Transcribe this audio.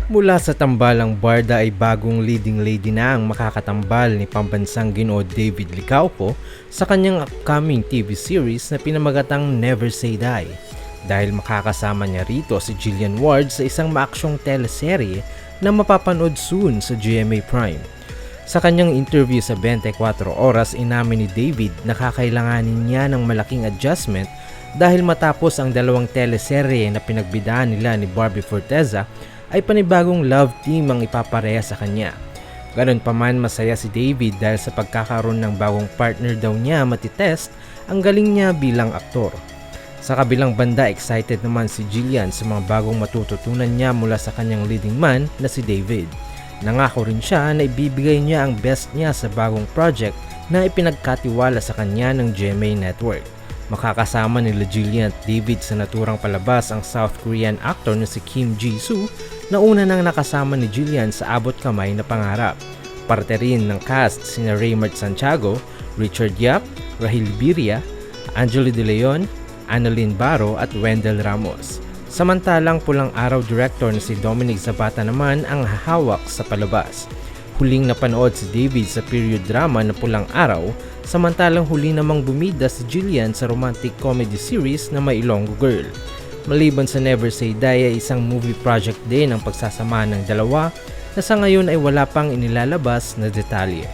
Mula sa tambalang barda ay bagong leading lady na ang makakatambal ni pambansang Ginoo David Licauco sa kanyang upcoming TV series na pinamagatang Never Say Die. Dahil makakasama niya rito si Jillian Ward sa isang maaksyong teleserye na mapapanood soon sa GMA Prime. Sa kanyang interview sa 24 Oras, inamin ni David na kakailanganin niya ng malaking adjustment dahil matapos ang dalawang teleserye na pinagbidaan nila ni Barbie Forteza ay panibagong love team ang ipapareha sa kanya. Ganon pa man, masaya si David dahil sa pagkakaroon ng bagong partner daw niya matitest ang galing niya bilang aktor. Sa kabilang banda, excited naman si Jillian sa mga bagong matututunan niya mula sa kanyang leading man na si David. Nangako rin siya na ibibigay niya ang best niya sa bagong project na ipinagkatiwala sa kanya ng GMA Network. Makakasama nila Jillian at David sa naturang palabas ang South Korean actor na si Kim Ji-soo na una nang nakasama ni Jillian sa Abot Kamay na Pangarap. Parte rin ng cast sina Raymart Santiago, Richard Yap, Rahil Birria, Angelo De Leon, Annalyn Baro at Wendell Ramos. Samantalang Pulang Araw director na si Dominic Zapata naman ang hahawak sa palabas. Huling napanood si David sa period drama na Pulang Araw, samantalang huli namang bumida si Jillian sa romantic comedy series na My Ilonggo Girl. Maliban sa Never Say Die ay isang movie project din ang pagsasama ng dalawa na sa ngayon ay wala pang inilalabas na detalye.